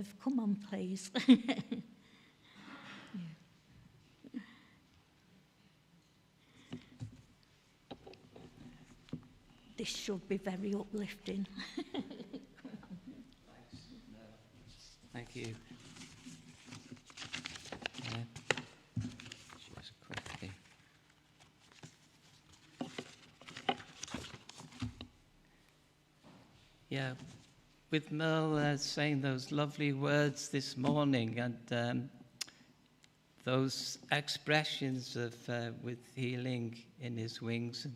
Olive, come on, please. This should be very uplifting. Thank you. Just quickly. Yeah, with Merle saying those lovely words this morning, and those expressions of with healing in his wings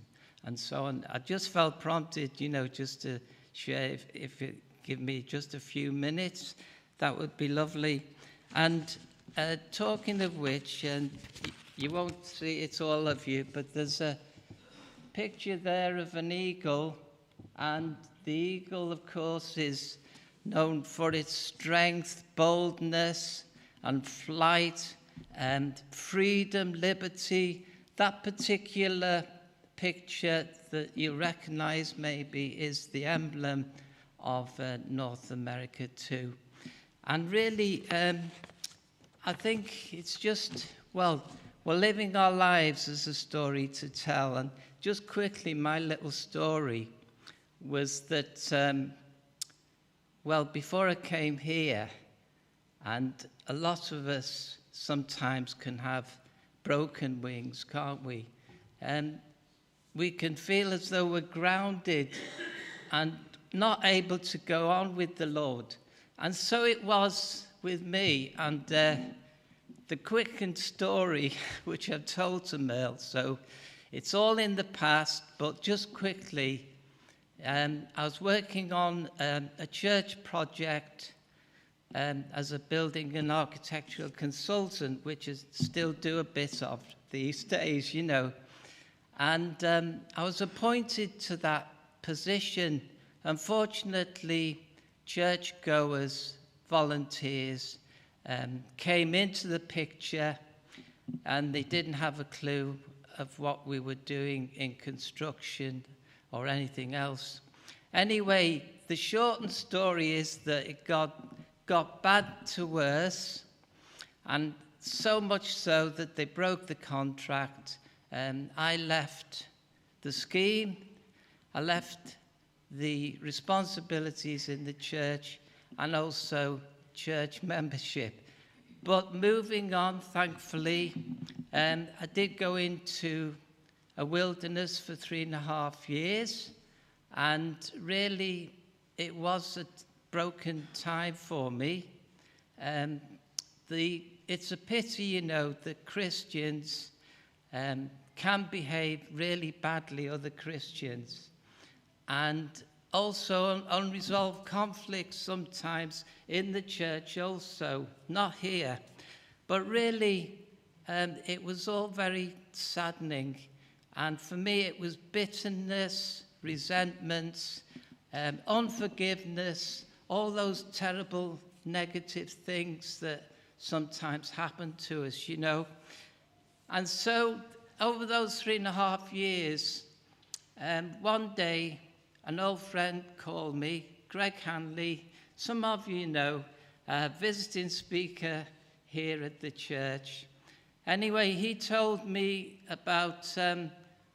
and so on, I just felt prompted, just to share, if it give me just a few minutes, that would be lovely. And talking of which, and you won't see it's all of you, but there's a picture there of an eagle, and the eagle, of course, is known for its strength, boldness, and flight, and freedom, liberty. That particular picture that you recognize maybe is the emblem of North America too. And really, I think it's just, well, we're living our lives as a story to tell. And just quickly, my little story was that, well, before I came here, and a lot of us sometimes can have broken wings, can't we? And we can feel as though we're grounded and not able to go on with the Lord. And so it was with me, and the quickened story which I've told to Merle, so it's all in the past, but just quickly, I was working on a church project as a building and architectural consultant, which I still do a bit of these days, And I was appointed to that position. Unfortunately, churchgoers, volunteers, came into the picture, and they didn't have a clue of what we were doing in construction or anything else. Anyway, the shortened story is that it got bad to worse, and so much so that they broke the contract. I left the scheme, I left the responsibilities in the church, and also church membership. But moving on, thankfully, I did go into a wilderness for 3.5 years, and really it was a broken time for me. It's a pity, that Christians can behave really badly, other Christians, and also unresolved conflicts sometimes in the church also, not here. But really, it was all very saddening. And for me, it was bitterness, resentments, unforgiveness, all those terrible negative things that sometimes happen to us, And so over those 3.5 years, one day, an old friend called me, Greg Hanley, some of you know, a visiting speaker here at the church. Anyway, he told me about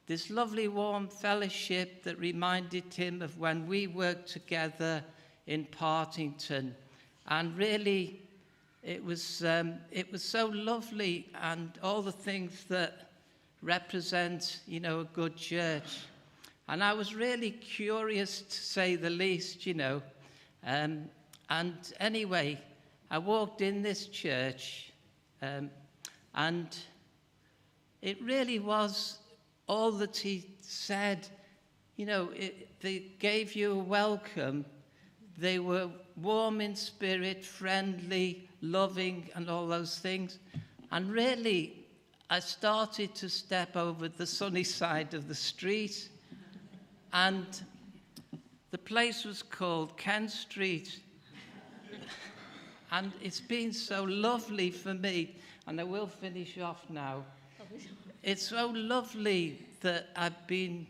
this lovely warm fellowship that reminded him of when we worked together in Partington. And really, it was so lovely, and all the things that represent, a good church. And I was really curious, to say the least, And anyway, I walked in this church, and it really was all that he said. They gave you a welcome. They were warm in spirit, friendly, loving, and all those things. And really, I started to step over the sunny side of the street, and the place was called Kent Street. And it's been so lovely for me, and I will finish off now. It's so lovely that I've been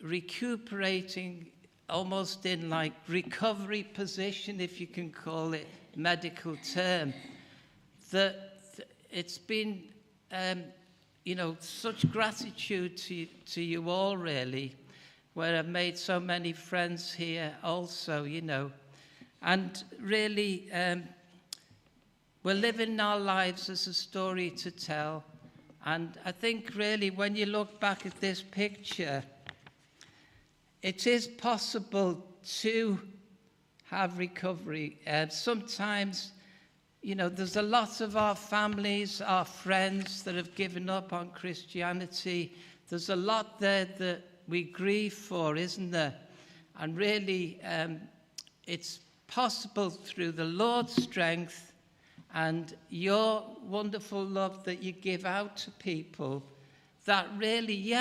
recuperating almost in like recovery position, if you can call it medical term, that it's been, such gratitude to you all, really, where I've made so many friends here also, and really we're living our lives as a story to tell. And I think really when you look back at this picture, it is possible to have recovery. Sometimes, there's a lot of our families, our friends that have given up on Christianity. There's a lot there that we grieve for, isn't there? And really, it's possible through the Lord's strength and your wonderful love that you give out to people, that really,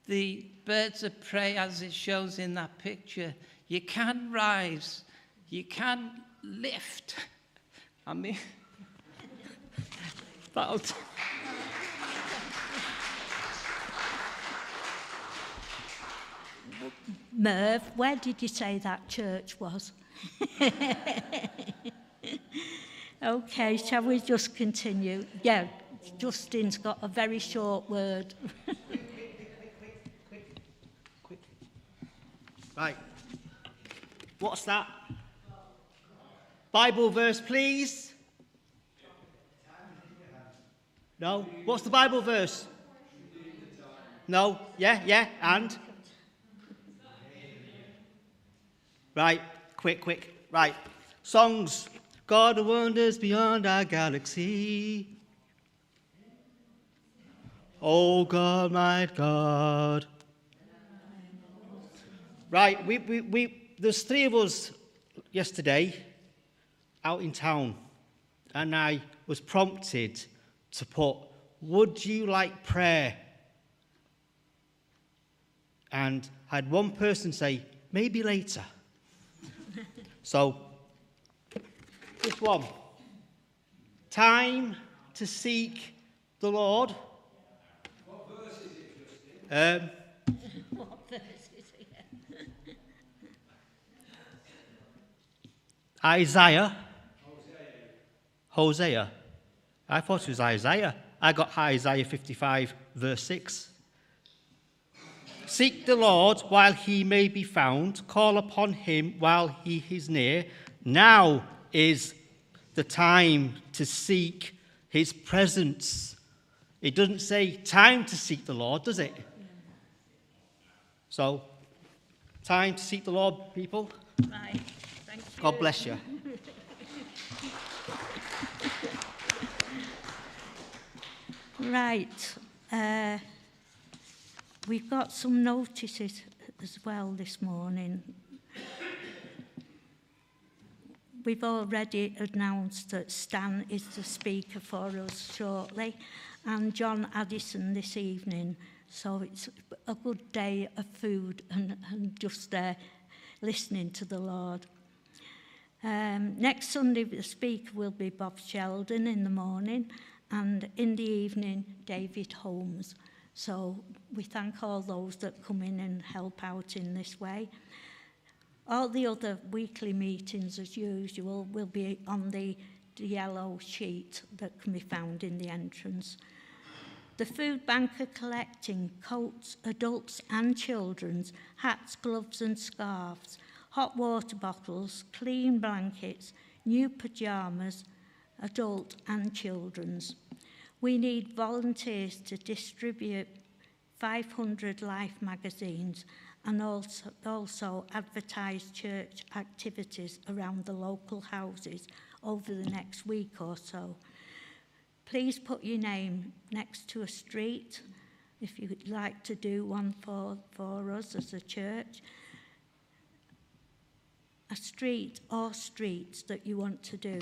the birds of prey, as it shows in that picture, you can rise, you can lift. I mean, that'll Merv, where did you say that church was? Okay, shall we just continue? Yeah, Justin's got a very short word. Quick. Right. What's that? Bible verse, please. No? What's the Bible verse? No? Yeah, and? Right, quick. Right. Songs. God wonders beyond our galaxy. Oh God, my God. Right, there's three of us yesterday out in town, and I was prompted to put, would you like prayer? And I had one person say, maybe later. So, this one. Time to seek the Lord. What verse is it, Justin? What verse is it? Isaiah. Hosea. I thought it was Isaiah. I got Isaiah 55, verse 6. Seek the Lord while he may be found. Call upon him while he is near. Now is the time to seek his presence. It doesn't say time to seek the Lord, does it? So, time to seek the Lord, people. Right, thank you. God bless you. Right, we've got some notices as well this morning. We've already announced that Stan is the speaker for us shortly, and John Addison this evening. So it's a good day of food and just listening to the Lord. Next Sunday, the speaker will be Bob Sheldon in the morning, and in the evening, David Holmes. So we thank all those that come in and help out in this way. All the other weekly meetings, as usual, will be on the yellow sheet that can be found in the entrance. The food bank are collecting coats, adults and children's, hats, gloves and scarves, hot water bottles, clean blankets, new pyjamas, adult and children's. We need volunteers to distribute 500 Life magazines and also advertise church activities around the local houses over the next week or so. Please put your name next to a street if you'd like to do one for us as a church. A street or streets that you want to do,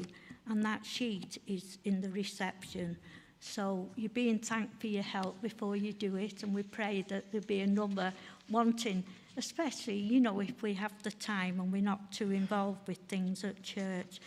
and that sheet is in the reception. So you're being thanked for your help before you do it, and we pray that there'll be a number wanting, especially, if we have the time and we're not too involved with things at church,